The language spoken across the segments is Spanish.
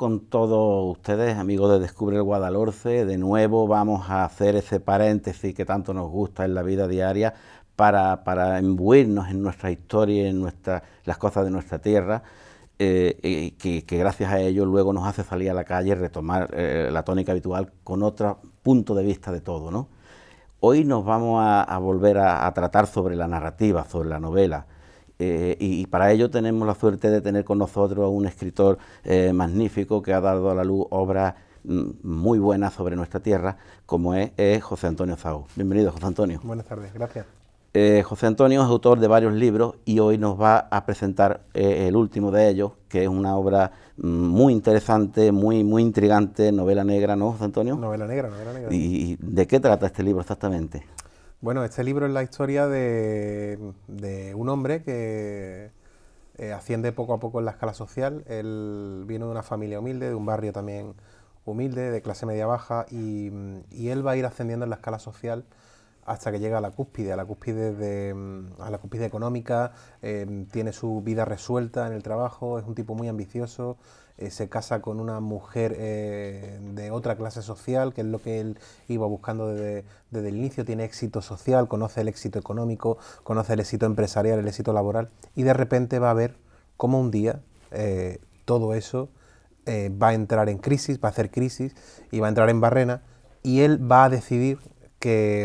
con todos ustedes, amigos de Descubre el Guadalhorce. De nuevo vamos a hacer ese paréntesis que tanto nos gusta en la vida diaria para imbuirnos en nuestra historia, en las cosas de nuestra tierra, que gracias a ello luego nos hace salir a la calle y retomar la tónica habitual con otro punto de vista de todo, ¿no? Hoy nos vamos a volver a tratar sobre la narrativa, sobre la novela. Y para ello tenemos la suerte de tener con nosotros a un escritor magnífico que ha dado a la luz obras muy buenas sobre nuestra tierra, como es José Antonio Zao. Bienvenido, José Antonio. Buenas tardes, gracias. José Antonio es autor de varios libros y hoy nos va a presentar el último de ellos, que es una obra muy interesante, muy intrigante, novela negra, ¿no, José Antonio? Novela negra, novela negra. ¿Y de qué trata este libro exactamente? Bueno, este libro es la historia de un hombre que asciende poco a poco en la escala social. Él viene de una familia humilde, de un barrio también humilde, de clase media baja, y él va a ir ascendiendo en la escala social hasta que llega a la cúspide económica. Tiene su vida resuelta en el trabajo, es un tipo muy ambicioso. Se casa con una mujer de otra clase social, que es lo que él iba buscando desde el inicio. Tiene éxito social, conoce el éxito económico, conoce el éxito empresarial, el éxito laboral, y de repente va a ver cómo un día todo eso va a entrar en crisis, va a hacer crisis y va a entrar en barrena, y él va a decidir que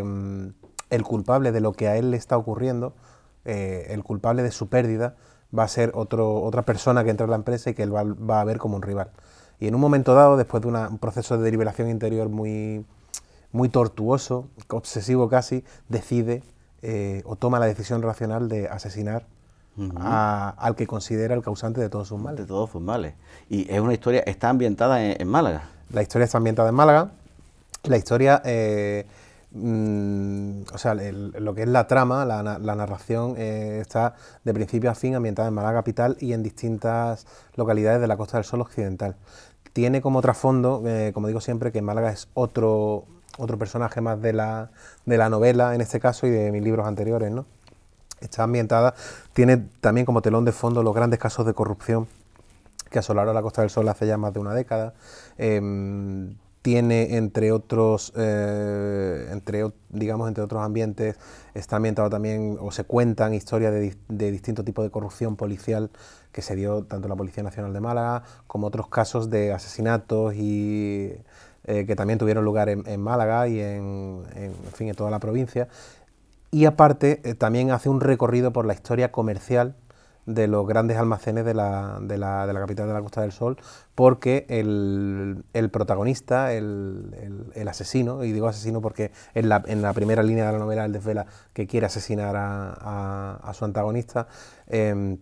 el culpable de lo que a él le está ocurriendo, el culpable de su pérdida, va a ser otra persona que entra en la empresa y que él va a ver como un rival. Y en un momento dado, después de un proceso de deliberación interior muy tortuoso, obsesivo casi, decide o toma la decisión racional de asesinar al que considera el causante de todos sus males. De todos sus males. Y es una historia, está ambientada en Málaga. La historia está ambientada en Málaga. La historia, o sea, lo que es la trama, la narración, está de principio a fin ambientada en Málaga capital y en distintas localidades de la Costa del Sol occidental. Tiene como trasfondo, como digo siempre, que Málaga es otro personaje más de la novela, en este caso, y de mis libros anteriores, ¿no? Está ambientada, tiene también como telón de fondo los grandes casos de corrupción que asolaron la Costa del Sol hace ya más de una década. Tiene, entre otros ambientes, está ambientado también, o se cuentan historias de distintos tipos de corrupción policial que se dio tanto en la Policía Nacional de Málaga como otros casos de asesinatos y que también tuvieron lugar en Málaga y en fin, en toda la provincia. Y aparte también hace un recorrido por la historia comercial de los grandes almacenes de la capital de la Costa del Sol, porque el protagonista, el asesino, y digo asesino porque en la primera línea de la novela él desvela que quiere asesinar a su antagonista,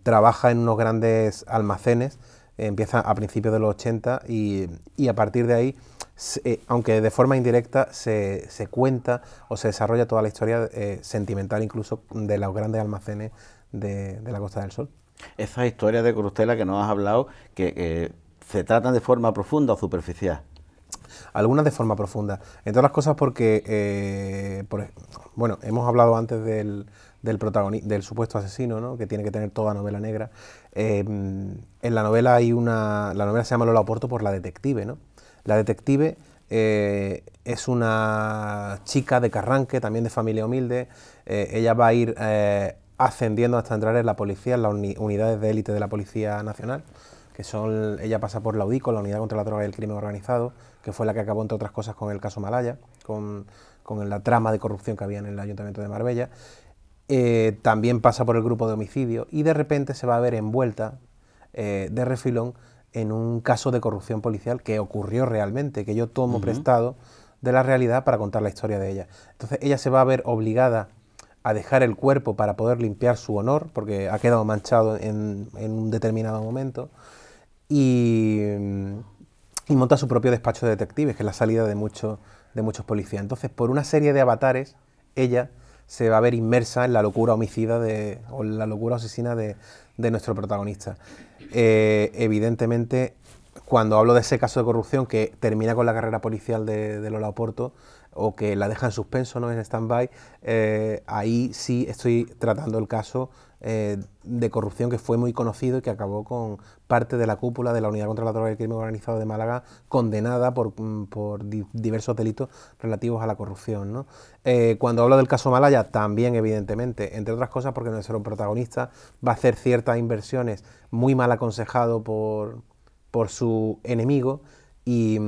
trabaja en unos grandes almacenes, empieza a principios de los 80 y a partir de ahí, aunque de forma indirecta, se cuenta o se desarrolla toda la historia sentimental incluso de los grandes almacenes de la Costa del Sol. Esas historias de corruptela que nos has hablado, que se tratan de forma profunda o superficial. Algunas de forma profunda, entre otras cosas porque, bueno, hemos hablado antes del supuesto asesino, ¿no?, que tiene que tener toda novela negra. En la novela la novela se llama Lola Oporto por la detective, ¿no? La detective es una chica de Carranque, también de familia humilde. Ella va a ir ascendiendo hasta entrar en la policía, en las unidades de élite de la Policía Nacional, que son, ella pasa por la UDICO, la Unidad contra la Droga y el Crimen Organizado, que fue la que acabó, entre otras cosas, con el caso Malaya, con la trama de corrupción que había en el Ayuntamiento de Marbella. También pasa por el grupo de homicidio y de repente se va a ver envuelta de refilón en un caso de corrupción policial que ocurrió realmente, que yo tomo prestado de la realidad para contar la historia de ella. Entonces ella se va a ver obligada a dejar el cuerpo para poder limpiar su honor, porque ha quedado manchado en un determinado momento, y monta su propio despacho de detectives, que es la salida de muchos policías. Entonces, por una serie de avatares, ella se va a ver inmersa en la locura homicida o la locura asesina de nuestro protagonista. Evidentemente, cuando hablo de ese caso de corrupción que termina con la carrera policial de Lola Oporto, o que la deja en suspenso, ¿no?, en stand-by, ahí sí estoy tratando el caso de corrupción que fue muy conocido y que acabó con parte de la cúpula de la Unidad contra la Droga y el Crimen Organizado de Málaga condenada por diversos delitos relativos a la corrupción, ¿no? Cuando hablo del caso Malaya, también evidentemente, entre otras cosas porque nuestro protagonista va a hacer ciertas inversiones muy mal aconsejado por su enemigo y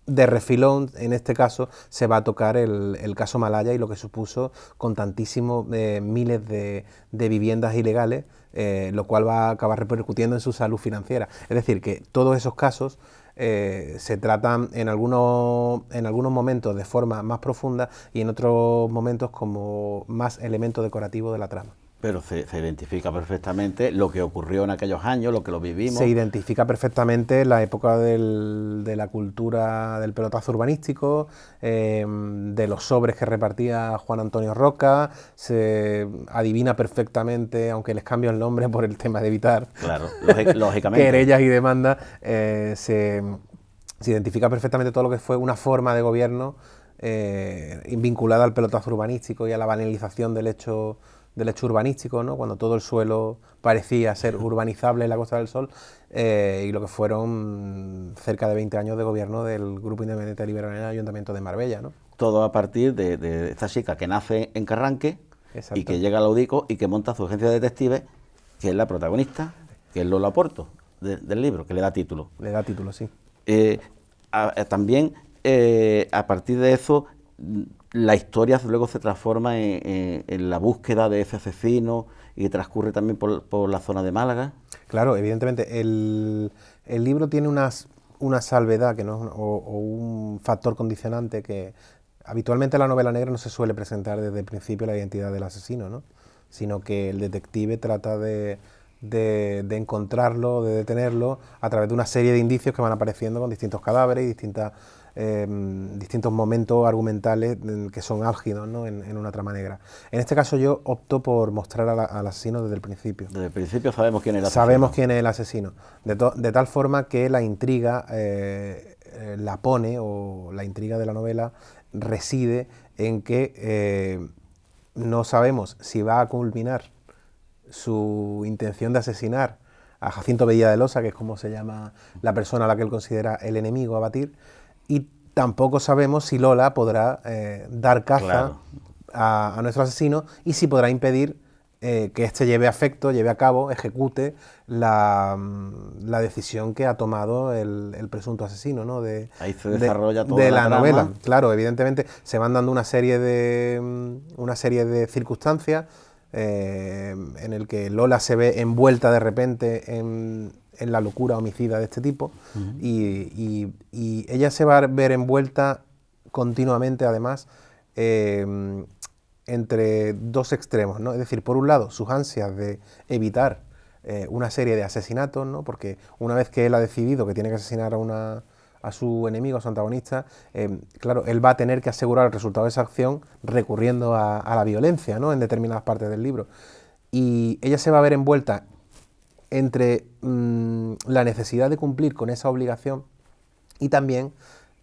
de refilón, en este caso, se va a tocar el caso Malaya y lo que supuso con tantísimos miles de viviendas ilegales, lo cual va a acabar repercutiendo en su salud financiera. Es decir, que todos esos casos se tratan en algunos momentos de forma más profunda y en otros momentos como más elemento decorativo de la trama. Pero se identifica perfectamente lo que ocurrió en aquellos años, lo que lo vivimos. Se identifica perfectamente la época de la cultura del pelotazo urbanístico, de los sobres que repartía Juan Antonio Roca, se adivina perfectamente, aunque les cambio el nombre por el tema de evitar claro, lógicamente. querellas y demandas, se identifica perfectamente todo lo que fue una forma de gobierno vinculada al pelotazo urbanístico y a la banalización del hecho urbanístico, ¿no?, cuando todo el suelo parecía ser urbanizable en la Costa del Sol, y lo que fueron cerca de 20 años de gobierno del Grupo Independiente Liberal en el Ayuntamiento de Marbella, ¿no? Todo a partir de esta chica que nace en Carranque. Exacto. Y que llega a la UDICO y que monta su agencia de detectives, que es la protagonista, que es Lola Porto, del libro, que le da título. Le da título, sí. También, a partir de eso, la historia luego se transforma en la búsqueda de ese asesino y transcurre también por la zona de Málaga. Claro, evidentemente. El libro tiene una salvedad que no, o un factor condicionante que habitualmente en la novela negra no se suele presentar desde el principio la identidad del asesino, ¿no?, sino que el detective trata de encontrarlo, de detenerlo a través de una serie de indicios que van apareciendo con distintos cadáveres y distintos momentos argumentales que son álgidos, ¿no?, en una trama negra. En este caso yo opto por mostrar al asesino desde el principio. Desde el principio sabemos quién es el asesino. Sabemos quién es el asesino, de tal forma que la intriga la pone, o la intriga de la novela reside en que no sabemos si va a culminar su intención de asesinar a Jacinto Bedilla de Losa, que es como se llama la persona a la que él considera el enemigo a batir, y tampoco sabemos si Lola podrá dar caza, claro, a nuestro asesino, y si podrá impedir que éste lleve a cabo, ejecute la decisión que ha tomado el presunto asesino, ¿no?, ahí se desarrolla toda la novela. Claro, evidentemente se van dando una serie de circunstancias en el que Lola se ve envuelta de repente en la locura homicida de este tipo. Uh-huh. y ella se va a ver envuelta continuamente, además, entre dos extremos, ¿no? Es decir, por un lado, sus ansias de evitar una serie de asesinatos, ¿no?, porque una vez que él ha decidido que tiene que asesinar a su enemigo, a su antagonista, claro, él va a tener que asegurar el resultado de esa acción recurriendo a la violencia, ¿no?, en determinadas partes del libro. Y ella se va a ver envuelta entre la necesidad de cumplir con esa obligación y también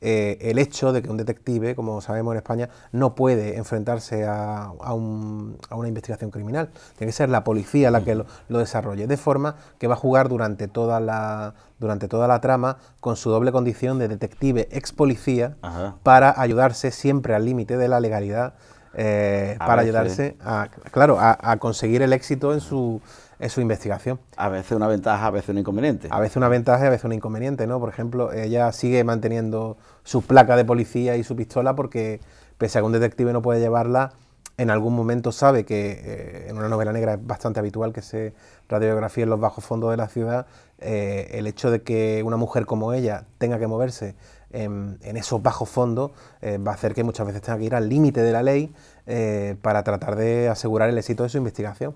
el hecho de que un detective, como sabemos en España, no puede enfrentarse a una investigación criminal. Tiene que ser la policía la que lo desarrolle, de forma que va a jugar durante toda la trama con su doble condición de detective ex policía. Ajá. Para ayudarse siempre al límite de la legalidad, para ayudarse a conseguir el éxito en su investigación. A veces una ventaja, a veces un inconveniente. A veces una ventaja y a veces un inconveniente, ¿no? Por ejemplo, ella sigue manteniendo su placa de policía y su pistola porque, pese a que un detective no puede llevarla, en algún momento sabe que en una novela negra es bastante habitual que se radiografíe en los bajos fondos de la ciudad. El hecho de que una mujer como ella tenga que moverse en esos bajos fondos va a hacer que muchas veces tenga que ir al límite de la ley para tratar de asegurar el éxito de su investigación.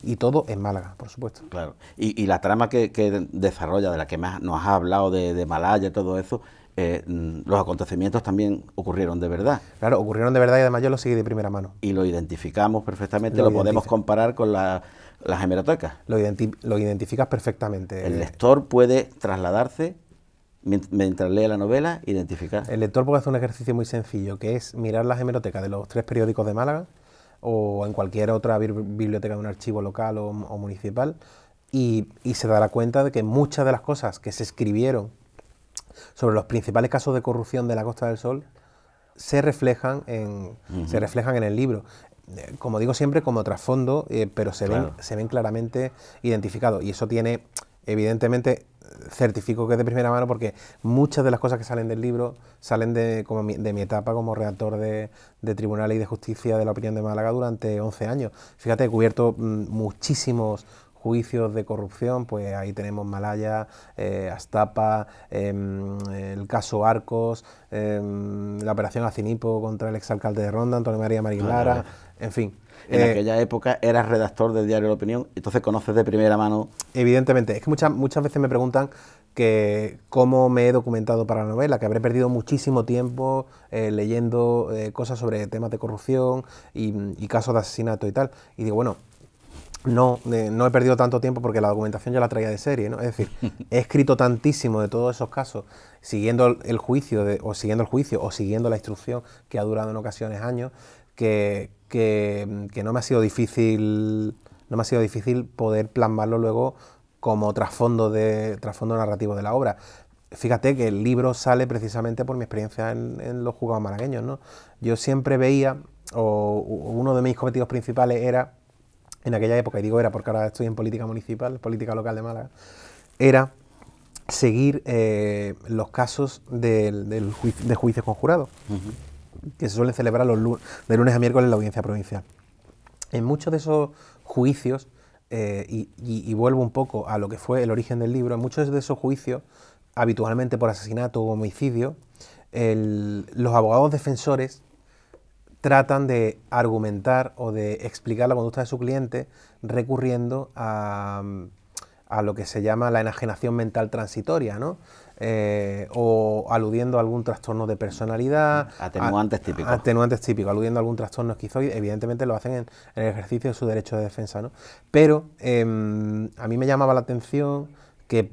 Y todo en Málaga, por supuesto. Claro. Y la trama que desarrolla, de la que más nos has hablado, de Malaya y todo eso, los acontecimientos también ocurrieron de verdad. Claro, ocurrieron de verdad y además yo lo seguí de primera mano. Y lo identificamos perfectamente, lo podemos comparar con las hemerotecas. Lo identificas perfectamente. El lector puede trasladarse mientras lee la novela, identificar. El lector puede hacer un ejercicio muy sencillo, que es mirar las hemerotecas de los 3 periódicos de Málaga o en cualquier otra biblioteca de un archivo local o municipal y se dará cuenta de que muchas de las cosas que se escribieron sobre los principales casos de corrupción de la Costa del Sol se reflejan en el libro. Como digo siempre, como trasfondo, pero se ven claramente identificados. Y eso tiene, evidentemente, certifico que es de primera mano porque muchas de las cosas que salen del libro salen de mi etapa como redactor de Tribunales y de Justicia de la Opinión de Málaga durante 11 años. Fíjate, he cubierto muchísimos juicios de corrupción, pues ahí tenemos Malaya, Astapa, el caso Arcos, la operación Acinipo contra el exalcalde de Ronda, Antonio María Marislara, en fin. En aquella época eras redactor del diario La Opinión, entonces conoces de primera mano. Evidentemente, es que muchas veces me preguntan que cómo me he documentado para la novela, que habré perdido muchísimo tiempo leyendo cosas sobre temas de corrupción y casos de asesinato y tal. Y digo, bueno, no he perdido tanto tiempo porque la documentación ya la traía de serie, ¿no? Es decir, he escrito tantísimo de todos esos casos, siguiendo el juicio o siguiendo la instrucción que ha durado en ocasiones años, que no me ha sido difícil poder plasmarlo luego como trasfondo narrativo de la obra. Fíjate que el libro sale precisamente por mi experiencia en los juzgados malagueños, ¿no? Yo siempre veía, o uno de mis cometidos principales era, en aquella época, y digo era porque ahora estoy en política municipal, política local de Málaga, era seguir los casos de juicios conjurados, que se suelen celebrar de lunes a miércoles en la audiencia provincial. En muchos de esos juicios, y vuelvo un poco a lo que fue el origen del libro, en muchos de esos juicios, habitualmente por asesinato o homicidio, los abogados defensores tratan de argumentar o de explicar la conducta de su cliente recurriendo a lo que se llama la enajenación mental transitoria, ¿no? O aludiendo a algún trastorno de personalidad. Atenuantes típicos. Atenuantes típicos, aludiendo a algún trastorno esquizoide. Evidentemente lo hacen en el ejercicio de su derecho de defensa, ¿no? Pero a mí me llamaba la atención que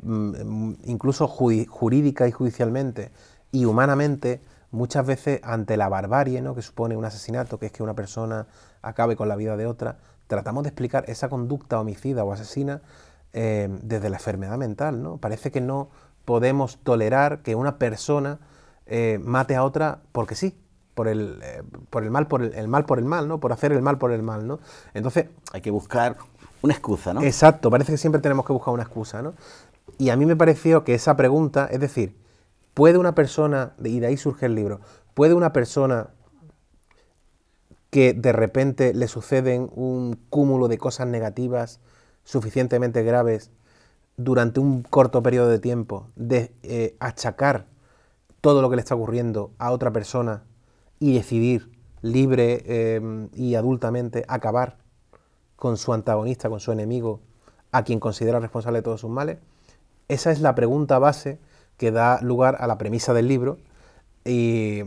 incluso jurídica y judicialmente y humanamente, muchas veces ante la barbarie, ¿no?, que supone un asesinato, que es que una persona acabe con la vida de otra, tratamos de explicar esa conducta homicida o asesina desde la enfermedad mental, ¿no? Parece que no podemos tolerar que una persona mate a otra porque sí, por el mal por el mal, ¿no? Por hacer el mal por el mal, ¿no? Entonces hay que buscar una excusa, ¿no? Exacto, parece que siempre tenemos que buscar una excusa, ¿no? Y a mí me pareció que esa pregunta, es decir, ¿puede una persona, y de ahí surge el libro, puede una persona que de repente le suceden un cúmulo de cosas negativas suficientemente graves durante un corto periodo de tiempo, de achacar todo lo que le está ocurriendo a otra persona y decidir libre y adultamente acabar con su antagonista, con su enemigo, a quien considera responsable de todos sus males? Esa es la pregunta base que da lugar a la premisa del libro y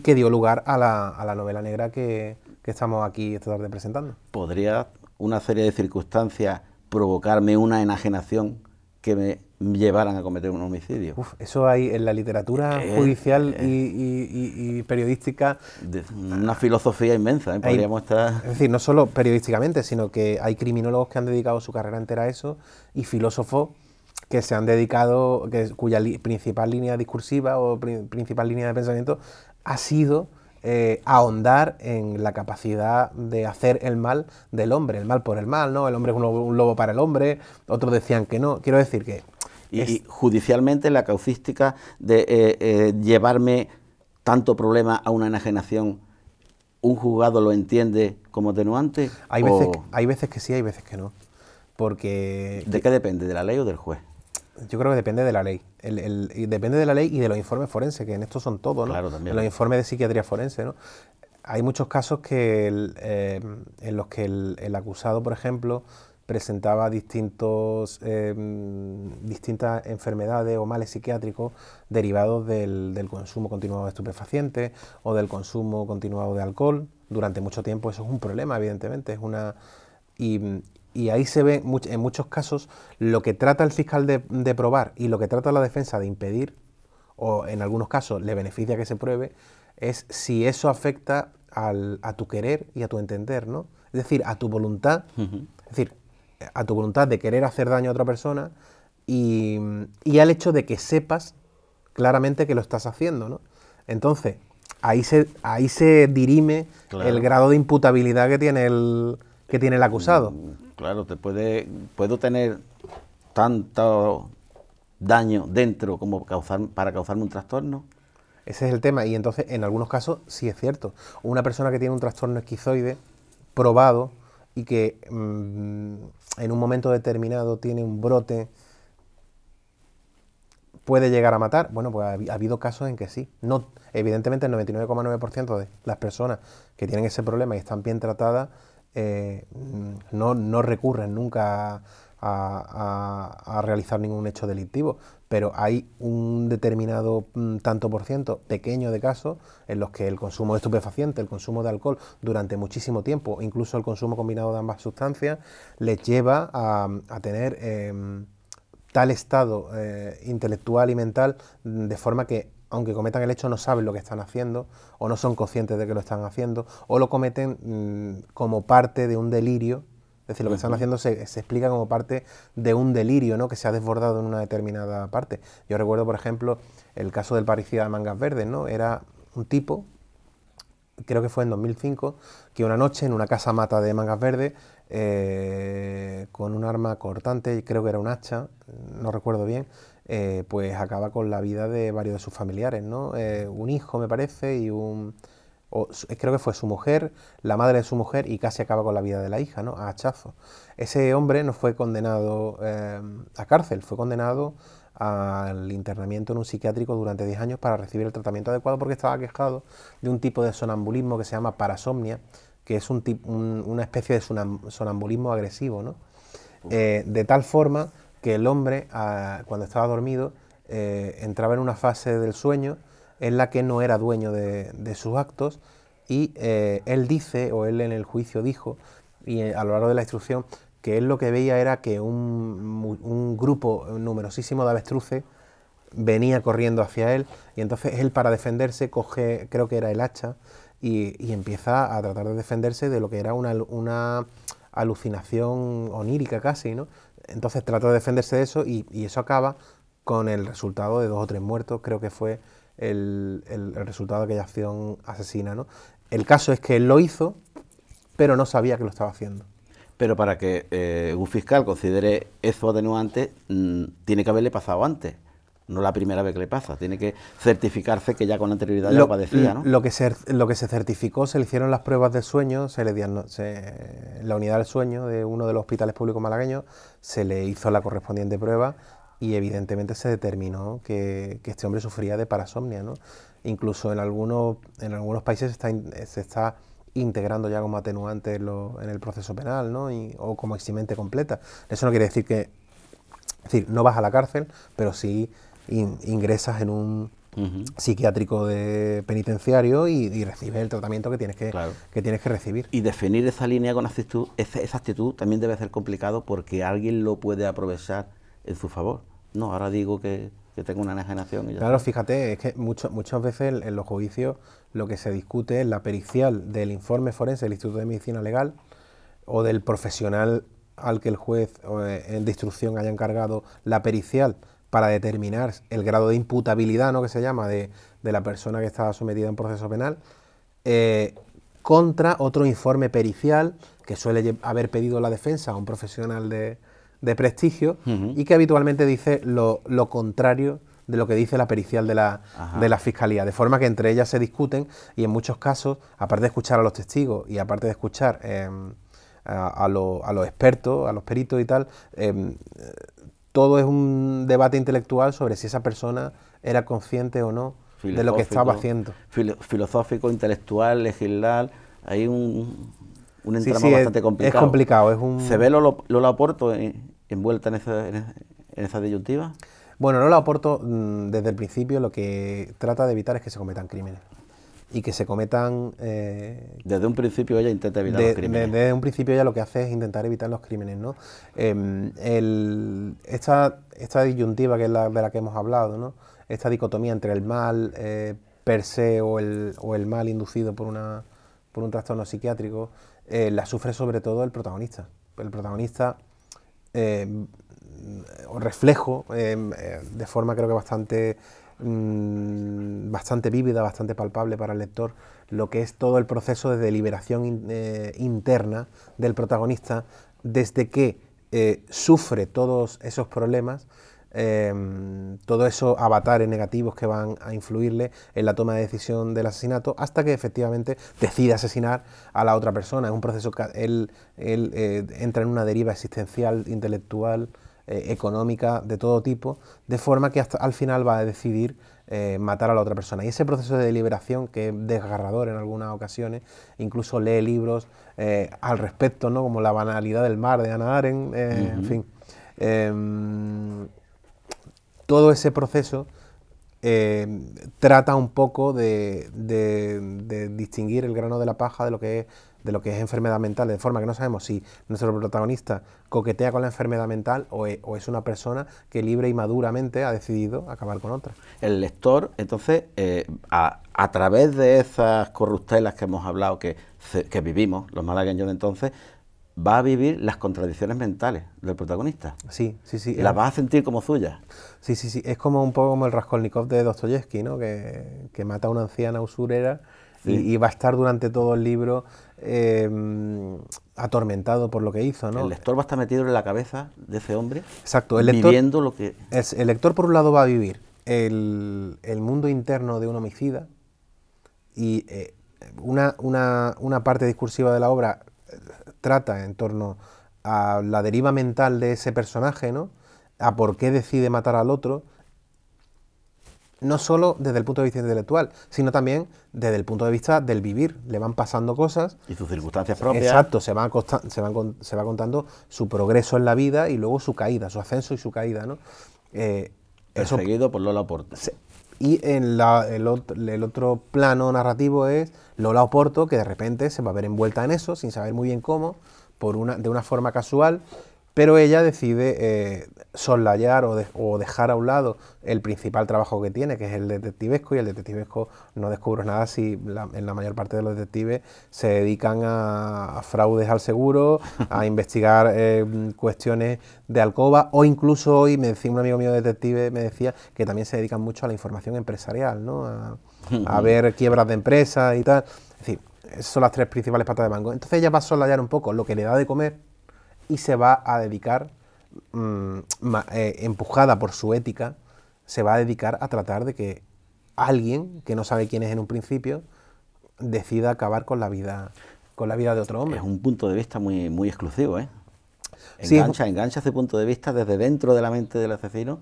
que dio lugar a la novela negra que estamos aquí esta tarde presentando. ¿Podría una serie de circunstancias provocarme una enajenación que me llevaran a cometer un homicidio? Eso hay en la literatura judicial y periodística. Una filosofía inmensa, ¿eh? Podríamos estar... Es decir, no solo periodísticamente, sino que hay criminólogos que han dedicado su carrera entera a eso y filósofos que se han dedicado, cuya principal línea discursiva o principal línea de pensamiento ha sido ahondar en la capacidad de hacer el mal del hombre, el mal por el mal, ¿no? El hombre es un lobo para el hombre, otros decían que no. Quiero decir que... Y judicialmente la causística de llevarme tanto problema a una enajenación, ¿un juzgado lo entiende como atenuante? Hay veces que sí, hay veces que no. Porque... ¿De qué depende? ¿De la ley o del juez? Yo creo que depende de la ley. Depende de la ley y de los informes forenses, que en estos son todos, ¿no? Claro, también. En los informes de psiquiatría forense, ¿no? Hay muchos casos que en los que el acusado, por ejemplo, presentaba distintas enfermedades o males psiquiátricos derivados del consumo continuado de estupefacientes o del consumo continuado de alcohol durante mucho tiempo. Eso es un problema, evidentemente. Y ahí se ve en muchos casos lo que trata el fiscal de probar y lo que trata la defensa de impedir o en algunos casos le beneficia que se pruebe, es si eso afecta a tu querer y a tu entender, ¿no? Es decir, a tu voluntad, es decir, a tu voluntad de querer hacer daño a otra persona y al hecho de que sepas claramente que lo estás haciendo, ¿no? Entonces, ahí se dirime el grado de imputabilidad que tiene el acusado. Claro, puedo tener tanto daño dentro como para causarme un trastorno. Ese es el tema, y entonces en algunos casos sí es cierto. Una persona que tiene un trastorno esquizoide probado y que en un momento determinado tiene un brote, ¿puede llegar a matar? Bueno, pues ha habido casos en que sí. No, evidentemente el 99,9% de las personas que tienen ese problema y están bien tratadas no recurren nunca a realizar ningún hecho delictivo, pero hay un determinado tanto por ciento pequeño de casos en los que el consumo de estupefacientes, el consumo de alcohol durante muchísimo tiempo, incluso el consumo combinado de ambas sustancias, les lleva a tener tal estado intelectual y mental, de forma que aunque cometan el hecho no saben lo que están haciendo o no son conscientes de que lo están haciendo o lo cometen como parte de un delirio. Es decir, lo que están haciendo se explica como parte de un delirio, ¿no?, que se ha desbordado en una determinada parte. Yo recuerdo, por ejemplo, el caso del parricida de Mangas Verdes, ¿no? Era un tipo, creo que fue en 2005, que una noche en una casa mata de Mangas Verdes, con un arma cortante, creo que era un hacha, no recuerdo bien, pues acaba con la vida de varios de sus familiares, ¿no? Un hijo, me parece, y creo que fue su mujer, la madre de su mujer, y casi acaba con la vida de la hija, ¿no?, a hachazos. Ese hombre no fue condenado a cárcel, fue condenado al internamiento en un psiquiátrico durante 10 años para recibir el tratamiento adecuado, porque estaba quejado de un tipo de sonambulismo que se llama parasomnia, que es una especie de sonambulismo agresivo, ¿no? De tal forma que el hombre, cuando estaba dormido, entraba en una fase del sueño en la que no era dueño de sus actos, y él dice, o él en el juicio dijo, y a lo largo de la instrucción, que él lo que veía era que un grupo numerosísimo de avestruces venía corriendo hacia él, y entonces él, para defenderse, coge, creo que era el hacha, y empieza a tratar de defenderse de lo que era una alucinación onírica casi, ¿no? Entonces trata de defenderse de eso, y eso acaba con el resultado de 2 o 3 muertos, creo que fue el resultado de aquella acción asesina, ¿no? El caso es que él lo hizo, pero no sabía que lo estaba haciendo. Pero para que un fiscal considere eso atenuante, tiene que haberle pasado antes, no la primera vez que le pasa, tiene que certificarse que ya con anterioridad ya lo padecía, ¿no? Lo que se certificó, se le hicieron las pruebas del sueño, la unidad del sueño de uno de los hospitales públicos malagueños, se le hizo la correspondiente prueba, y evidentemente se determinó que este hombre sufría de parasomnia, ¿no? Incluso en algunos países se está integrando ya como atenuante en el proceso penal, ¿no? O como eximente completa. Eso no quiere decir es decir, no vas a la cárcel, pero sí ingresas en un psiquiátrico penitenciario y recibes el tratamiento que tienes que recibir. Y definir esa línea con esa actitud también debe ser complicado, porque alguien lo puede aprovechar en su favor. No, ahora digo que tengo una enajenación y ya Claro, está. fíjate, es que muchas veces en los juicios lo que se discute es la pericial del informe forense del Instituto de Medicina Legal o del profesional al que el juez de instrucción haya encargado la pericial para determinar el grado de imputabilidad, ¿no?, que se llama, de la persona que está sometida a un proceso penal, contra otro informe pericial que suele haber pedido la defensa a un profesional de prestigio, y que habitualmente dice lo contrario de lo que dice la pericial de la Fiscalía, de forma que entre ellas se discuten, y en muchos casos, aparte de escuchar a los testigos y aparte de escuchar a los expertos, a los peritos y tal, todo es un debate intelectual sobre si esa persona era consciente o no de lo que estaba haciendo. Filosófico, intelectual, legislar, hay un entramado bastante complicado. Es complicado. ¿Se ve Lola Oporto envuelta en esa disyuntiva? Bueno, Lola Oporto, desde el principio, lo que trata de evitar es que se cometan crímenes. Y que se cometan... Desde un principio ella intenta evitar los crímenes. Desde un principio ella lo que hace es intentar evitar los crímenes, ¿no? Esta disyuntiva, que es de la que hemos hablado, ¿no?, esta dicotomía entre el mal per se o el mal inducido por un trastorno psiquiátrico, la sufre sobre todo el protagonista. El protagonista, o reflejo, de forma creo que bastante vívida, bastante palpable para el lector, lo que es todo el proceso de deliberación interna del protagonista desde que sufre todos esos problemas, todos esos avatares negativos que van a influirle en la toma de decisión del asesinato, hasta que efectivamente decide asesinar a la otra persona. Es un proceso que él entra en una deriva existencial, intelectual, económica, de todo tipo, de forma que hasta al final va a decidir matar a la otra persona. Y ese proceso de deliberación, que es desgarrador en algunas ocasiones, incluso lee libros al respecto, ¿no? Como La banalidad del mar de Hannah Arendt, en fin. Todo ese proceso trata un poco de distinguir el grano de la paja de lo que es enfermedad mental, de forma que no sabemos si nuestro protagonista coquetea con la enfermedad mental o es una persona que libre y maduramente ha decidido acabar con otra. El lector, entonces, a través de esas corruptelas que hemos hablado, que vivimos los malagueños de entonces, va a vivir las contradicciones mentales del protagonista. Sí. Las vas a sentir como suyas. Sí. Es como un poco como el Raskolnikov de Dostoyevsky, ¿no? Que mata a una anciana usurera. Sí. Y va a estar durante todo el libro atormentado por lo que hizo, ¿no? El lector va a estar metido en la cabeza de ese hombre. Exacto. Viviendo lo que... El lector, por un lado, va a vivir el mundo interno de un homicida, y una parte discursiva de la obra trata en torno a la deriva mental de ese personaje, ¿no? A por qué decide matar al otro, no solo desde el punto de vista intelectual, sino también desde el punto de vista del vivir. Le van pasando cosas. Y sus circunstancias propias. Exacto, se va contando su progreso en la vida y luego su caída, su ascenso y su caída, ¿no? Perseguido por Lola Oporto. Y en el otro plano narrativo es Lola Oporto, que de repente se va a ver envuelta en eso, sin saber muy bien cómo, de una forma casual, pero ella decide soslayar o dejar a un lado el principal trabajo que tiene, que es el detectivesco, y el detectivesco no descubro nada si en la mayor parte de los detectives se dedican a fraudes al seguro, a investigar cuestiones de alcoba, o incluso hoy me decía un amigo mío detective, me decía que también se dedican mucho a la información empresarial, ¿no? A ver quiebras de empresas y tal. Es decir, esas son las tres principales patas de mango. Entonces ella va a soslayar un poco lo que le da de comer y se va a dedicar, empujada por su ética, se va a dedicar a tratar de que alguien que no sabe quién es en un principio decida acabar con la vida de otro hombre. Es un punto de vista muy exclusivo, ¿eh? Sí, engancha ese punto de vista desde dentro de la mente del asesino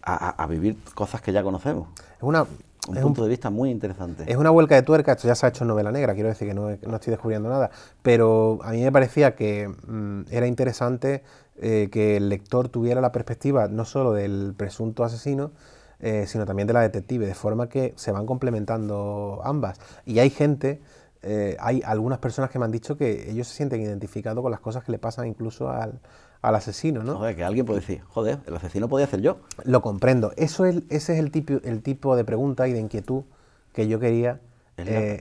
a vivir cosas que ya conocemos. Un punto de vista muy interesante. Es una vuelta de tuerca. Esto ya se ha hecho en novela negra, quiero decir que no estoy descubriendo nada, pero a mí me parecía que era interesante que el lector tuviera la perspectiva no solo del presunto asesino, sino también de la detective, de forma que se van complementando ambas. Y hay hay algunas personas que me han dicho que ellos se sienten identificados con las cosas que le pasan incluso al asesino, ¿no? Joder, que alguien puede decir, joder, el asesino podía ser yo. Lo comprendo. Ese es el tipo de pregunta y de inquietud que yo quería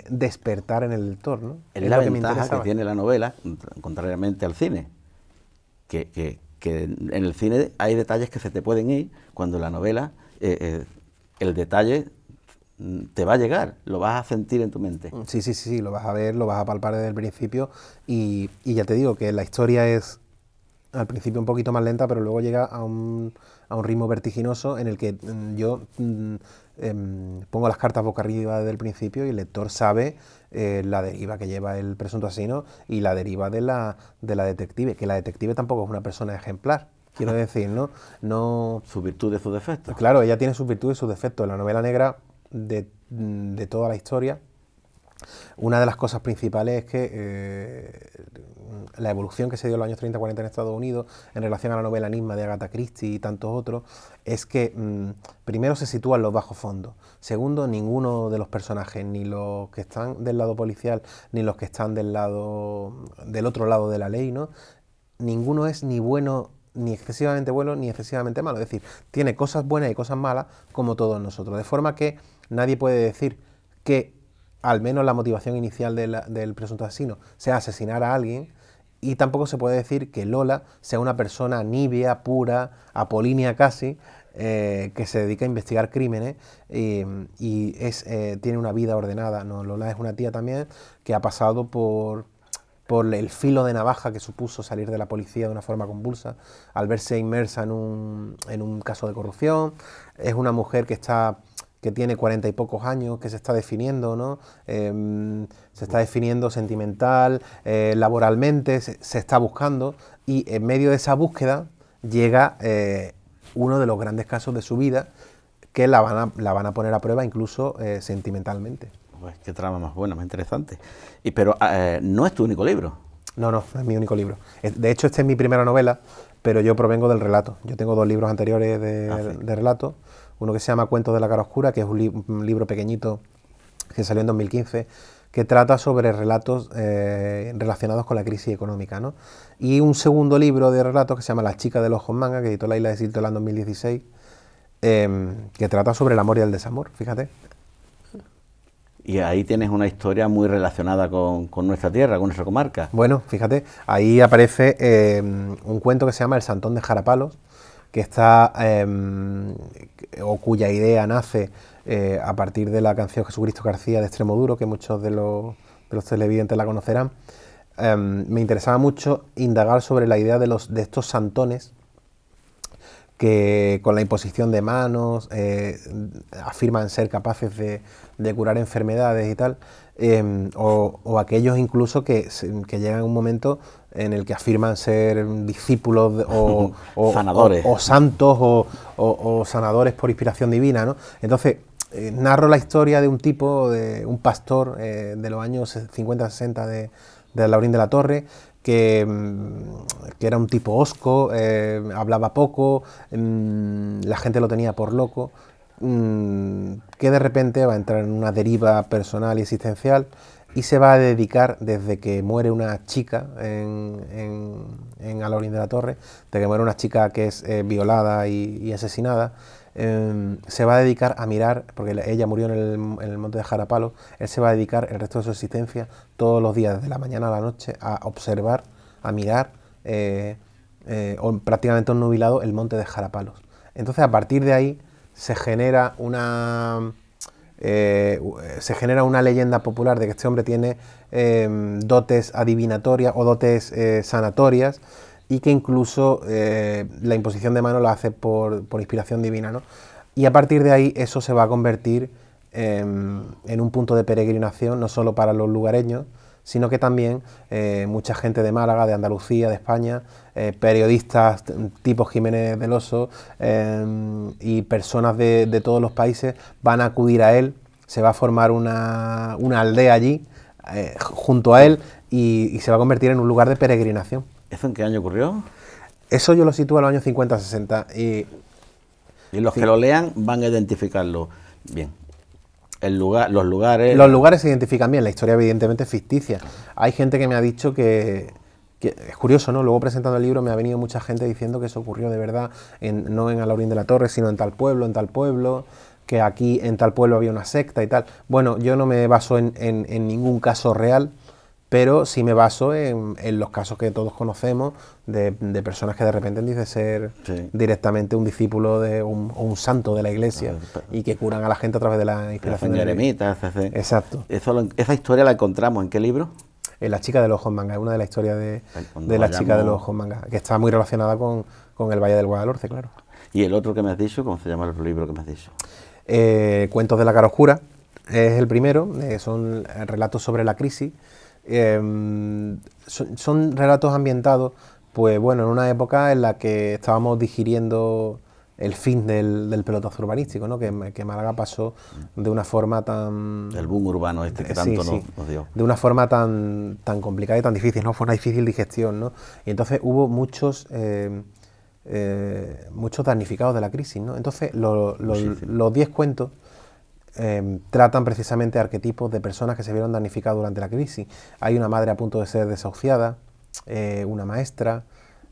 despertar en el lector, ¿no? Es la ventaja que tiene la novela, contrariamente al cine, que en el cine hay detalles que se te pueden ir, cuando en la novela el detalle te va a llegar, lo vas a sentir en tu mente. Sí, lo vas a ver, lo vas a palpar desde el principio, y ya te digo que la historia es al principio un poquito más lenta, pero luego llega a un ritmo vertiginoso en el que yo pongo las cartas boca arriba desde el principio, y el lector sabe la deriva que lleva el presunto asesino y la deriva de la detective, que la detective tampoco es una persona ejemplar, quiero decir, ¿no? Sus virtudes y sus defectos. Claro, ella tiene sus virtudes y sus defectos. En la novela negra de toda la historia, una de las cosas principales es que la evolución que se dio en los años 30-40 en Estados Unidos en relación a la novela Enigma de Agatha Christie y tantos otros, es que primero se sitúan los bajos fondos, segundo, ninguno de los personajes, ni los que están del lado policial ni los que están del otro lado de la ley, ¿no? Ninguno es ni bueno ni excesivamente bueno ni excesivamente malo, es decir, tiene cosas buenas y cosas malas como todos nosotros, de forma que nadie puede decir que al menos la motivación inicial del presunto asesino sea asesinar a alguien, y tampoco se puede decir que Lola sea una persona nibia, pura, apolínea casi, que se dedica a investigar crímenes tiene una vida ordenada. No, Lola es una tía también que ha pasado por el filo de navaja que supuso salir de la policía de una forma convulsa, al verse inmersa en un caso de corrupción. Es una mujer que tiene 40 y pocos años, que se está definiendo, ¿no? Se está definiendo sentimental, laboralmente, se está buscando, y en medio de esa búsqueda llega uno de los grandes casos de su vida, que la van a poner a prueba incluso sentimentalmente. Pues qué trama más buena, más interesante. Pero no es tu único libro. No, no es mi único libro. De hecho, esta es mi primera novela, pero yo provengo del relato. Yo tengo 2 libros anteriores de relato. Uno que se llama Cuentos de la cara oscura, que es un libro pequeñito que salió en 2015, que trata sobre relatos relacionados con la crisis económica, ¿no? Y un segundo libro de relatos que se llama La chica de los ojos manga, que editó La Isla de Siltola en 2016, que trata sobre el amor y el desamor, fíjate. Y ahí tienes una historia muy relacionada con nuestra tierra, con nuestra comarca. Bueno, fíjate, ahí aparece un cuento que se llama El Santón de Jarapalos, que está, o cuya idea nace a partir de la canción Jesucristo García de Extremoduro, que muchos de los televidentes la conocerán. Me interesaba mucho indagar sobre la idea de estos santones que con la imposición de manos afirman ser capaces de curar enfermedades y tal, o aquellos incluso que llegan a un momento en el que afirman ser discípulos sanadores, o santos o sanadores por inspiración divina, ¿no? Entonces narro la historia de un tipo, de un pastor de los años 50-60 de Laurín de la Torre, que era un tipo hosco, hablaba poco, la gente lo tenía por loco, que de repente va a entrar en una deriva personal y existencial, y se va a dedicar, desde que muere una chica en Alhaurín de la Torre, de que muere una chica que es violada y asesinada, se va a dedicar a mirar, porque ella murió en el monte de Jarapalos, él se va a dedicar el resto de su existencia, todos los días, desde la mañana a la noche, a observar, a mirar, prácticamente obnubilado, el monte de Jarapalos. Entonces, a partir de ahí se genera una leyenda popular de que este hombre tiene dotes adivinatorias o dotes sanatorias, y que incluso la imposición de manos la hace por inspiración divina, ¿no? Y a partir de ahí eso se va a convertir en un punto de peregrinación, no solo para los lugareños, sino que también mucha gente de Málaga, de Andalucía, de España, periodistas tipo Jiménez del Oso y personas de todos los países van a acudir a él. Se va a formar una aldea allí junto a él, y se va a convertir en un lugar de peregrinación. ¿Eso en qué año ocurrió? Eso yo lo sitúo en los años 50-60. Y los que lo lean van a identificarlo bien. Los lugares... Los lugares se identifican bien, la historia evidentemente es ficticia. Hay gente que me ha dicho que es curioso, ¿no? Luego, presentando el libro, me ha venido mucha gente diciendo que eso ocurrió de verdad, no en Alhaurín de la Torre, sino en tal pueblo, que aquí en tal pueblo había una secta y tal. Bueno, yo no me baso en ningún caso real, pero sí me baso en los casos que todos conocemos de personas que de repente dicen ser directamente un discípulo o un santo de la Iglesia, y que curan a la gente a través de la inspiración de eremitas. Exacto. ¿Esa historia la encontramos en qué libro? En La chica de los ojos manga, es una de las historias de La chica de los ojos manga, que está muy relacionada con el Valle del Guadalhorce, claro. ¿Y el otro que me has dicho, cómo se llama el libro que me has dicho? Cuentos de la cara oscura, es el primero, son relatos sobre la crisis. Son relatos ambientados, pues bueno, en una época en la que estábamos digiriendo el fin del pelotazo urbanístico, ¿no? Que Málaga pasó de una forma tan... El boom urbano este que tanto nos dio. De una forma tan complicada y tan difícil, ¿no? Fue una difícil digestión, ¿no? Y entonces hubo muchos damnificados de la crisis, ¿no? Entonces los 10 cuentos tratan precisamente arquetipos de personas que se vieron damnificadas durante la crisis. Hay una madre a punto de ser desahuciada, una maestra,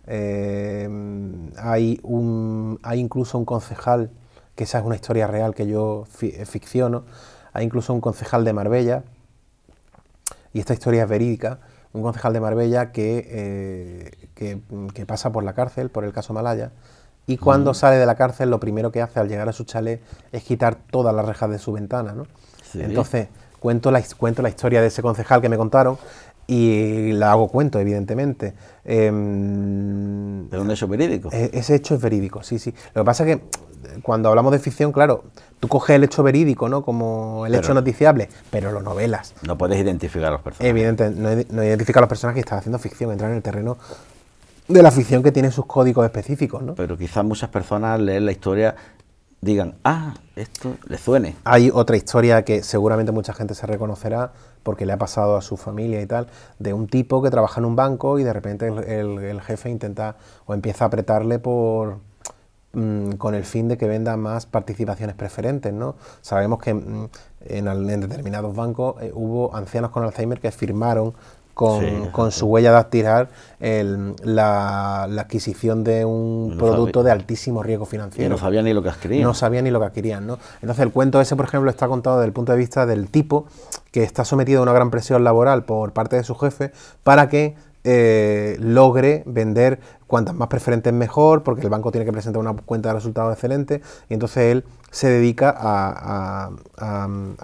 hay incluso un concejal, que esa es una historia real que yo ficciono, hay incluso un concejal de Marbella, y esta historia es verídica, un concejal de Marbella que pasa por la cárcel, por el caso Malaya, y cuando sale de la cárcel lo primero que hace al llegar a su chalet es quitar todas las rejas de su ventana, ¿no? Sí. Entonces cuento la historia de ese concejal que me contaron y la hago cuento, evidentemente. ¿Es un hecho verídico? Ese hecho es verídico, sí, sí. Lo que pasa es que cuando hablamos de ficción, claro, tú coges el hecho verídico, ¿no?, como el hecho noticiable, pero lo novelas. No puedes identificar a los personajes. Evidentemente, no identifica a los personajes que estás haciendo ficción, entrar en el terreno de la ficción que tiene sus códigos específicos, ¿no? Pero quizás muchas personas al leer la historia digan, esto le suene. Hay otra historia que seguramente mucha gente se reconocerá porque le ha pasado a su familia y tal, de un tipo que trabaja en un banco y de repente el jefe intenta o empieza a apretarle con el fin de que venda más participaciones preferentes, ¿no? Sabemos que en determinados bancos hubo ancianos con Alzheimer que firmaron con su huella dactilar la adquisición de un producto de altísimo riesgo financiero. Y no sabían ni lo que adquirían. No sabían ni lo que adquirían, ¿no? Entonces el cuento ese, por ejemplo, está contado desde el punto de vista del tipo que está sometido a una gran presión laboral por parte de su jefe para que logre vender cuantas más preferentes mejor, porque el banco tiene que presentar una cuenta de resultados excelente, y entonces él se dedica a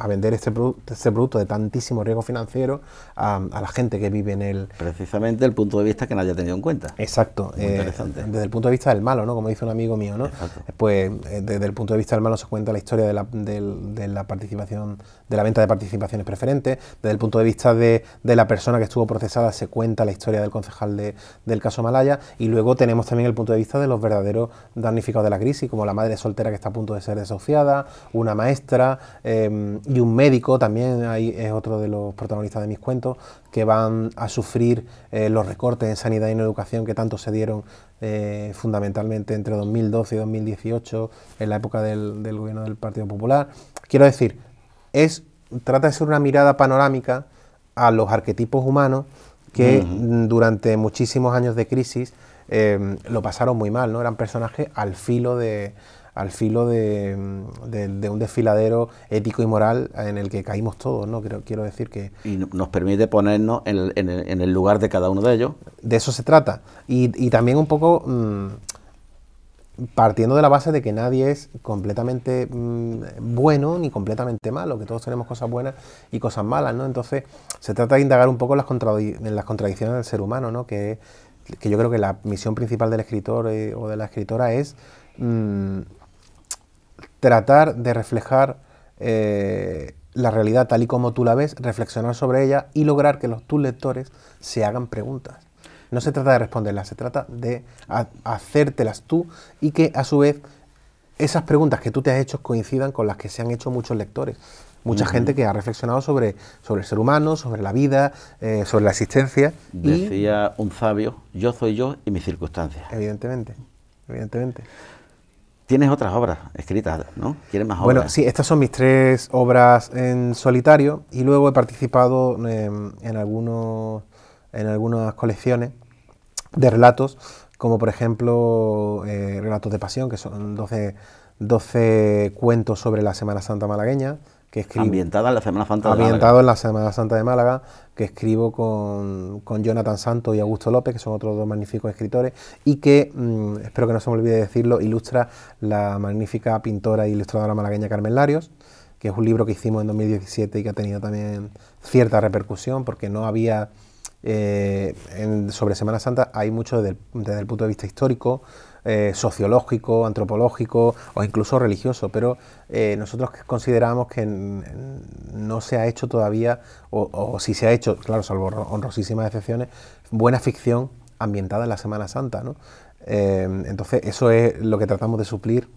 vender este producto de tantísimo riesgo financiero a la gente que vive en él. Precisamente el punto de vista que nadie ha tenido en cuenta. Exacto. Muy interesante. Desde el punto de vista del malo, ¿no?, como dice un amigo mío, ¿no? Exacto. Pues desde el punto de vista del malo se cuenta la historia de la participación, de la venta de participaciones preferentes. Desde el punto de vista de la persona que estuvo procesada se cuenta la historia del concejal del caso Malaya, y luego tenemos también el punto de vista de los verdaderos damnificados de la crisis, como la madre soltera que está a punto de ser desahuciada, una maestra y un médico también. Ahí es otro de los protagonistas de mis cuentos, que van a sufrir los recortes en sanidad y en educación que tanto se dieron fundamentalmente entre 2012 y 2018 en la época del gobierno del Partido Popular. Quiero decir, trata de ser una mirada panorámica a los arquetipos humanos que durante muchísimos años de crisis lo pasaron muy mal, ¿no? Eran personajes al filo de un desfiladero ético y moral en el que caímos todos, ¿no? Quiero decir que... Y nos permite ponernos en el lugar de cada uno de ellos. De eso se trata. Y también un poco partiendo de la base de que nadie es completamente bueno ni completamente malo, que todos tenemos cosas buenas y cosas malas, ¿no? Entonces se trata de indagar un poco en las contradicciones del ser humano, ¿no? Que yo creo que la misión principal del escritor o de la escritora es tratar de reflejar la realidad tal y como tú la ves, reflexionar sobre ella y lograr que tus lectores se hagan preguntas. No se trata de responderlas, se trata de hacértelas tú y que a su vez esas preguntas que tú te has hecho coincidan con las que se han hecho muchos lectores. Mucha gente que ha reflexionado sobre el ser humano, sobre la vida, sobre la existencia. Decía un sabio, yo soy yo y mis circunstancias. Evidentemente, evidentemente. Tienes otras obras escritas, ¿no? ¿Quieres más obras? Bueno, sí, estas son mis 3 obras en solitario y luego he participado en algunas colecciones de relatos, como por ejemplo Relatos de Pasión, que son 12 cuentos sobre la Semana Santa malagueña, que escribo, ambientada en la Semana Santa de Málaga. Ambientado en la Semana Santa de Málaga, que escribo con Jonathan Santos y Augusto López, que son otros 2 magníficos escritores, y que, espero que no se me olvide decirlo, ilustra la magnífica pintora e ilustradora malagueña Carmen Larios, que es un libro que hicimos en 2017 y que ha tenido también cierta repercusión, porque no había... sobre Semana Santa hay mucho desde el punto de vista histórico, sociológico, antropológico o incluso religioso, pero nosotros consideramos que no se ha hecho todavía, o si se ha hecho, claro, salvo honrosísimas excepciones, buena ficción ambientada en la Semana Santa, ¿no? Entonces eso es lo que tratamos de suplir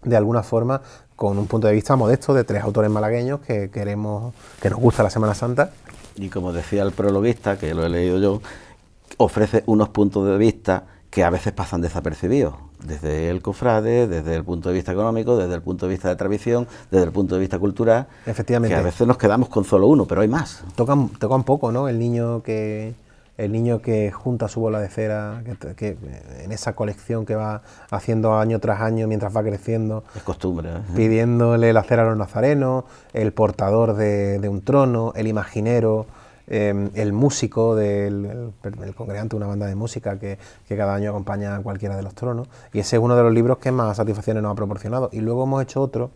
de alguna forma con un punto de vista modesto de 3 autores malagueños que nos gusta la Semana Santa. Y como decía el prologuista, que lo he leído yo, ofrece unos puntos de vista que a veces pasan desapercibidos, desde el cofrade, desde el punto de vista económico, desde el punto de vista de tradición, desde el punto de vista cultural. Efectivamente. Que a veces nos quedamos con solo uno, pero hay más. Toca un poco, ¿no? El niño que el niño que junta su bola de cera, que en esa colección que va haciendo año tras año mientras va creciendo. Es costumbre, ¿eh? Pidiéndole la cera a los nazarenos, el portador de un trono, el imaginero, el músico, el congregante de una banda de música que cada año acompaña a cualquiera de los tronos. Y ese es uno de los libros que más satisfacciones nos ha proporcionado. Y luego hemos hecho otro,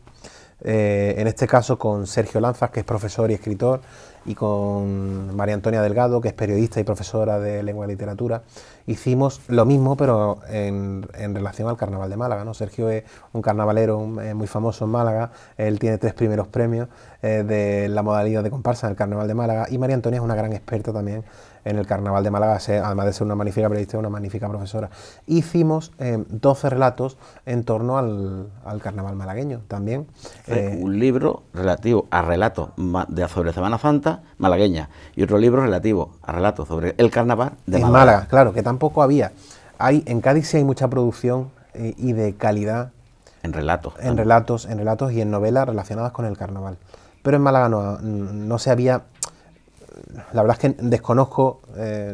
en este caso con Sergio Lanzas, que es profesor y escritor, y con María Antonia Delgado, que es periodista y profesora de lengua y literatura. Hicimos lo mismo, pero en relación al Carnaval de Málaga, ¿no? Sergio es un carnavalero muy famoso en Málaga, él tiene 3 primeros premios de la modalidad de comparsa en el Carnaval de Málaga, y María Antonia es una gran experta también en el Carnaval de Málaga, además de ser una magnífica periodista, una magnífica profesora. Hicimos 12 relatos en torno al Carnaval malagueño también. Un libro relativo a relatos sobre Semana Santa malagueña y otro libro relativo a relatos sobre el Carnaval de Málaga. En Málaga, claro, que tampoco había. En Cádiz sí hay mucha producción y de calidad. En relatos. En relatos y en novelas relacionadas con el Carnaval. Pero en Málaga no se había... La verdad es que desconozco,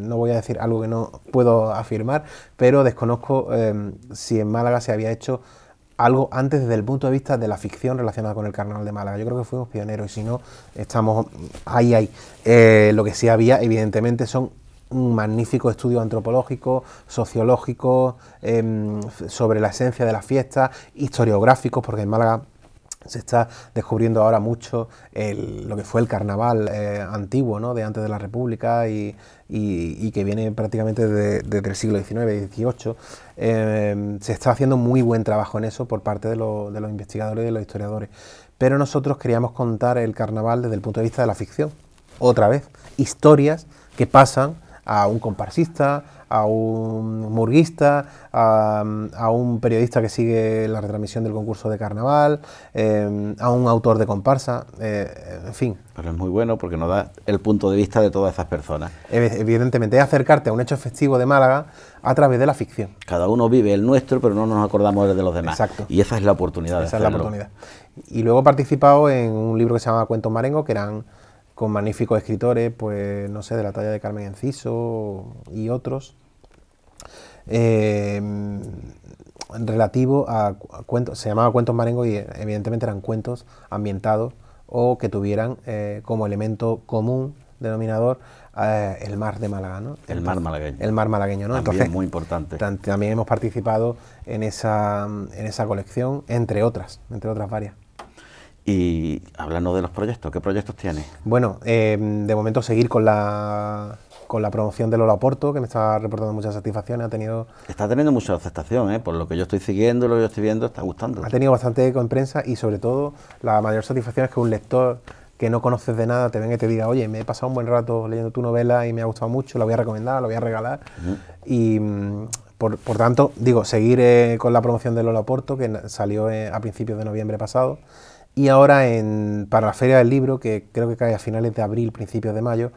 no voy a decir algo que no puedo afirmar, pero desconozco si en Málaga se había hecho algo antes desde el punto de vista de la ficción relacionada con el Carnaval de Málaga. Yo creo que fuimos pioneros y si no, estamos ahí. Lo que sí había, evidentemente, son un magnífico estudio antropológico, sociológico, sobre la esencia de la fiesta, historiográficos, porque en Málaga se está descubriendo ahora mucho lo que fue el carnaval antiguo, ¿no?, de antes de la República y que viene prácticamente desde el siglo XIX y XVIII. Se está haciendo muy buen trabajo en eso por parte de los investigadores y de los historiadores. Pero nosotros queríamos contar el carnaval desde el punto de vista de la ficción. Otra vez, historias que pasan a un comparsista, a un murguista, a un periodista que sigue la retransmisión del concurso de carnaval, a un autor de comparsa, en fin. Pero es muy bueno porque nos da el punto de vista de todas esas personas. Evidentemente, es acercarte a un hecho festivo de Málaga a través de la ficción. Cada uno vive el nuestro, pero no nos acordamos de los demás. Exacto. Y esa es la oportunidad. Esa es la oportunidad. Y luego he participado en un libro que se llama Cuentos Marengo, que eran con magníficos escritores, pues no sé, de la talla de Carmen Enciso y otros, relativo a cuentos. Se llamaba Cuentos Marengo y evidentemente eran cuentos ambientados o que tuvieran como elemento común, denominador, el mar de Málaga, ¿no? El mar malagueño. El mar malagueño, ¿no? También Entonces, muy importante. También hemos participado en esa colección, entre otras varias. Y háblanos de los proyectos. ¿Qué proyectos tienes? Bueno, de momento seguir con la promoción de Lola Oporto, que me está reportando muchas satisfacciones. Está teniendo mucha aceptación, ¿eh? Por lo que yo estoy siguiendo, lo que yo estoy viendo, está gustando. Ha tenido bastante eco en prensa y sobre todo la mayor satisfacción es que un lector que no conoces de nada te venga y te diga: oye, me he pasado un buen rato leyendo tu novela y me ha gustado mucho, la voy a recomendar, la voy a regalar. Y por tanto, digo, seguir con la promoción de Lola Oporto, que salió a principios de noviembre pasado. Y ahora para la Feria del Libro, que creo que cae a finales de abril, principios de mayo,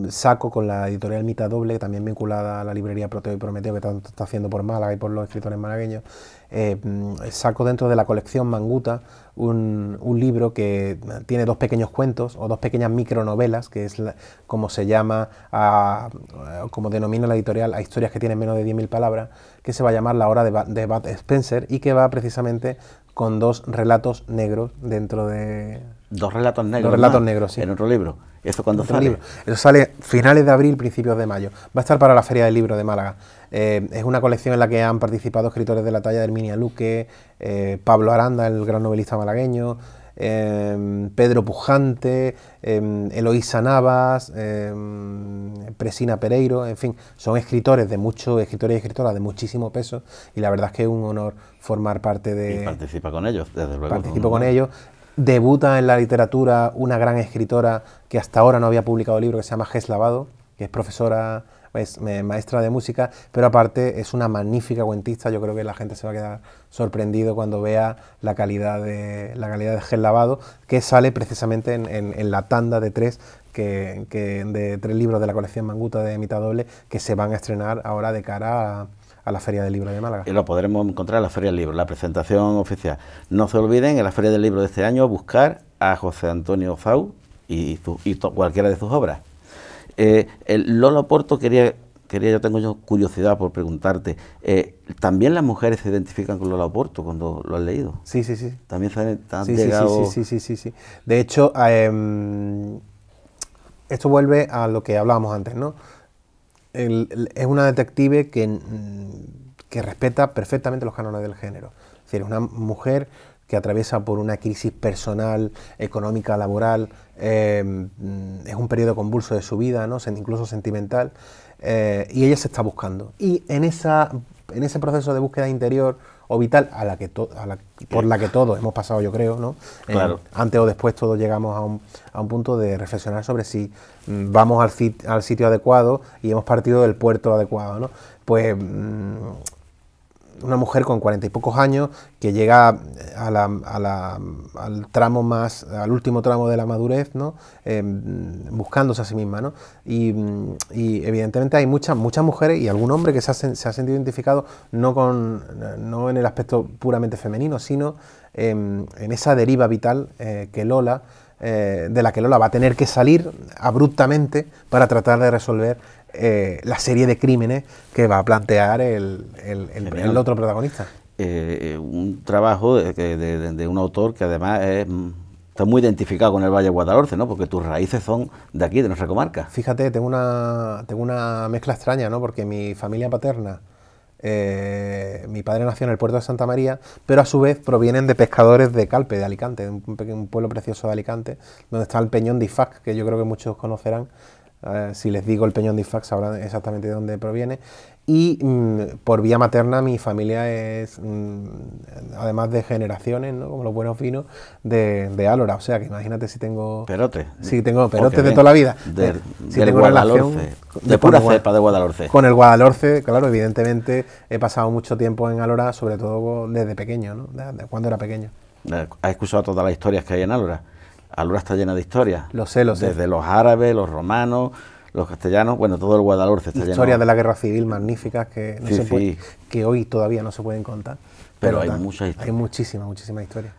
saco con la editorial Mitad Doble, también vinculada a la librería Proteo y Prometeo, que tanto está haciendo por Málaga y por los escritores malagueños, saco dentro de la colección Manguta un libro que tiene 2 pequeños cuentos o 2 pequeñas micronovelas, que es como se llama, como denomina la editorial, a historias que tienen menos de 10.000 palabras, que se va a llamar La Hora de Bud Spencer y que va precisamente con 2 relatos negros dentro de... 2 relatos negros. 2 relatos negros, sí. En otro libro. ¿Eso cuándo sale? Eso sale finales de abril, principios de mayo. Va a estar para la Feria del Libro de Málaga. Es una colección en la que han participado escritores de la talla de Herminia Luque, Pablo Aranda, el gran novelista malagueño, Pedro Pujante, Eloísa Navas, Presina Pereiro, en fin, son escritores y escritoras de muchísimo peso, y la verdad es que es un honor formar parte de... Y participa con ellos, desde luego. Participo con ellos. Debuta en la literatura una gran escritora que hasta ahora no había publicado libro, que se llama Gés Lavado, que es profesora, es maestra de música, pero aparte es una magnífica cuentista. Yo creo que la gente se va a quedar sorprendido cuando vea la calidad de Gés Lavado, que sale precisamente en la tanda de 3 de 3 libros de la colección Manguta de Mitad Doble, que se van a estrenar ahora de cara a la Feria del Libro de Málaga. Y lo podremos encontrar en la Feria del Libro, la presentación oficial. No se olviden, en la Feria del Libro de este año, buscar a José Antonio Zau y cualquiera de sus obras. El Lola Oporto yo tengo yo curiosidad por preguntarte, ¿también las mujeres se identifican con Lola Oporto cuando lo has leído? Sí, sí, sí. También se han Sí, llegado... sí, sí, sí, sí, sí, sí. De hecho, esto vuelve a lo que hablábamos antes, ¿no? Es una detective que respeta perfectamente los cánones del género. Es decir, es una mujer que atraviesa por una crisis personal, económica, laboral, es un periodo convulso de su vida, ¿no? Incluso sentimental, y ella se está buscando. Y en ese proceso de búsqueda interior o vital, por la que todos hemos pasado, yo creo, ¿no? Claro. Antes o después todos llegamos a un punto de reflexionar sobre si vamos al sitio adecuado y hemos partido del puerto adecuado, ¿no? Pues una mujer con 40 y pocos años que llega al tramo al último tramo de la madurez, ¿no? Buscándose a sí misma, ¿no? Y evidentemente hay muchas mujeres y algún hombre que se ha sentido identificado no en el aspecto puramente femenino, sino en esa deriva vital que Lola, de la que Lola va a tener que salir abruptamente para tratar de resolver la serie de crímenes que va a plantear el otro protagonista. Un trabajo de un autor que además está muy identificado con el Valle de Guadalhorce, ¿no? Porque tus raíces son de aquí, de nuestra comarca. Fíjate, tengo una mezcla extraña, ¿no? Porque mi familia paterna, mi padre nació en el puerto de Santa María, pero a su vez provienen de pescadores de Calpe, de Alicante, un pueblo precioso de Alicante, donde está el Peñón de Ifac, que yo creo que muchos conocerán. Si les digo el Peñón de Ifac sabrán exactamente de dónde proviene. Y por vía materna mi familia es, además de generaciones, ¿no? Como los buenos vinos, de Álora. O sea que imagínate si tengo... Perote. Sí, tengo perotes de toda la vida. Si tengo Guadalhorce, de pura cepa de Guadalhorce. Con el Guadalhorce, claro, evidentemente he pasado mucho tiempo en Álora, sobre todo desde pequeño, ¿no? De cuando era pequeño. ¿Has escuchado todas las historias que hay en Álora? Álora está llena de historias. Lo sé. Desde los árabes, los romanos, los castellanos, bueno, todo el Guadalhorce está lleno. Historias de la guerra civil magníficas que, que hoy todavía no se pueden contar. Pero hay muchas historias. Hay muchísimas historias.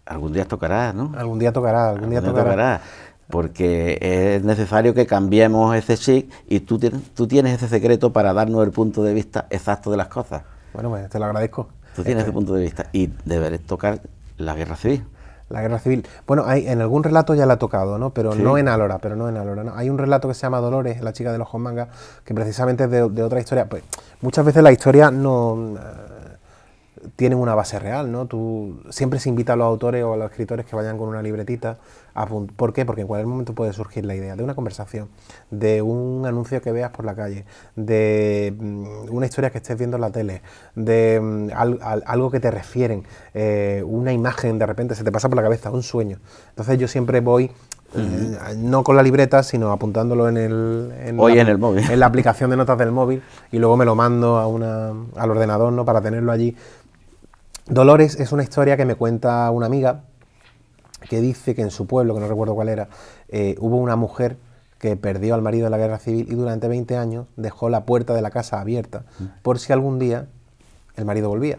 Algún día tocará, ¿no? Algún día tocará. Porque es necesario que cambiemos ese chip y tú tienes ese secreto para darnos el punto de vista exacto de las cosas. Bueno, pues te lo agradezco. Tú tienes ese punto de vista y deberás tocar la guerra civil. La guerra civil. Bueno, en algún relato ya la ha tocado, ¿no? Pero sí. no en Álora, ¿no? Hay un relato que se llama Dolores, la chica de los ojos mangas, que precisamente es de otra historia. Pues muchas veces la historia no tienen una base real, ¿no? Siempre se invita a los autores o a los escritores que vayan con una libretita. ¿Por qué? Porque en cualquier momento puede surgir la idea de una conversación, de un anuncio que veas por la calle, de una historia que estés viendo en la tele, de algo que te refieren, una imagen de repente se te pasa por la cabeza, un sueño. Entonces yo siempre voy no con la libreta, sino apuntándolo en el móvil, en la aplicación de notas del móvil, y luego me lo mando al ordenador, ¿no? Para tenerlo allí. Dolores es una historia que me cuenta una amiga que dice que en su pueblo, que no recuerdo cuál era, hubo una mujer que perdió al marido en la guerra civil y durante 20 años dejó la puerta de la casa abierta por si algún día el marido volvía.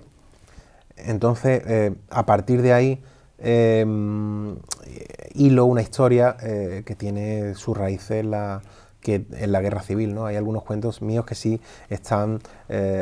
Entonces, a partir de ahí, hilo una historia que tiene sus raíces en la guerra civil, ¿no? Hay algunos cuentos míos que sí están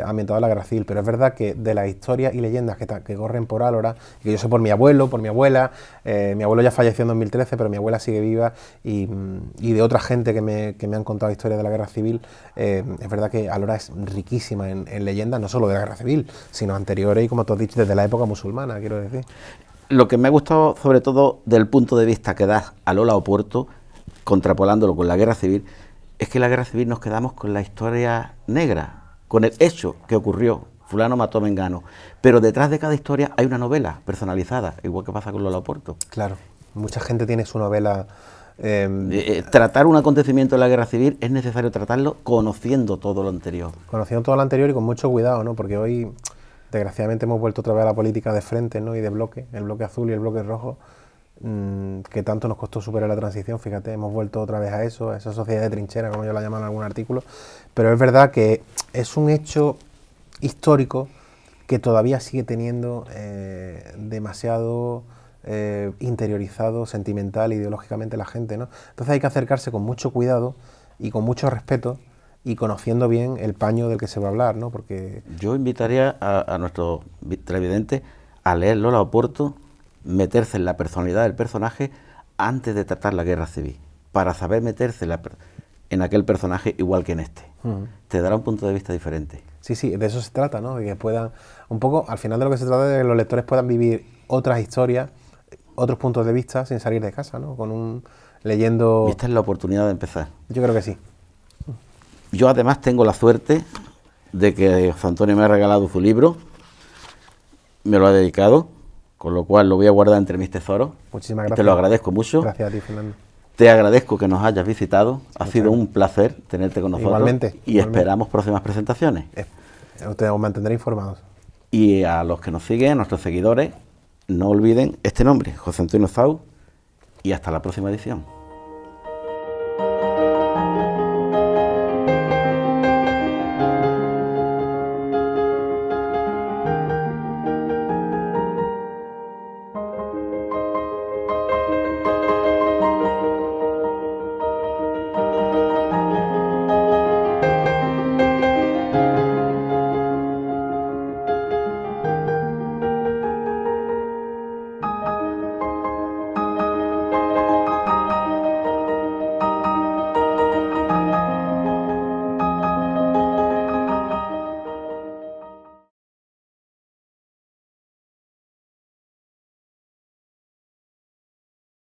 ambientados en la guerra civil, pero es verdad que de las historias y leyendas que corren por Álora, que yo sé por mi abuelo, por mi abuela, mi abuelo ya falleció en 2013, pero mi abuela sigue viva, y de otra gente que me han contado historias de la guerra civil, es verdad que Álora es riquísima en leyendas, no solo de la guerra civil, sino anteriores y, como tú has dicho, desde la época musulmana, quiero decir. Lo que me ha gustado, sobre todo, del punto de vista que das a Lola Oporto, contrapolándolo con la guerra civil, es que en la guerra civil nos quedamos con la historia negra, con el hecho que ocurrió, fulano mató a mengano, pero detrás de cada historia hay una novela personalizada, igual que pasa con Lola Oporto. Claro, mucha gente tiene su novela. Tratar un acontecimiento de la guerra civil es necesario tratarlo conociendo todo lo anterior. Conociendo todo lo anterior y con mucho cuidado, ¿no? Porque hoy, desgraciadamente, hemos vuelto otra vez a la política de frente, ¿no? Y de bloque, el bloque azul y el bloque rojo, que tanto nos costó superar la transición. Fíjate, hemos vuelto otra vez a esa sociedad de trinchera, como yo la llamo en algún artículo, pero es verdad que es un hecho histórico que todavía sigue teniendo demasiado interiorizado sentimental, ideológicamente, la gente, ¿no? Entonces hay que acercarse con mucho cuidado y con mucho respeto y conociendo bien el paño del que se va a hablar, ¿no? Porque yo invitaría a nuestros televidentes a leer Lola Oporto, meterse en la personalidad del personaje antes de tratar la guerra civil, para saber meterse en aquel personaje igual que en este. Te dará un punto de vista diferente. Sí, sí, de eso se trata, ¿no? De que puedan, un poco, al final de lo que se trata es de que los lectores puedan vivir otras historias, otros puntos de vista sin salir de casa, ¿no? Leyendo... Y esta es la oportunidad de empezar. Yo creo que sí. Yo además tengo la suerte de que José Antonio me ha regalado su libro, me lo ha dedicado, con lo cual lo voy a guardar entre mis tesoros. Muchísimas gracias. Te lo agradezco mucho. Gracias a ti, Fernando. Te agradezco que nos hayas visitado. Ha sido un placer tenerte con nosotros. Igualmente. Y esperamos próximas presentaciones. Os mantendré informados. Y a los que nos siguen, a nuestros seguidores, no olviden este nombre, José Antonio Zau, y hasta la próxima edición.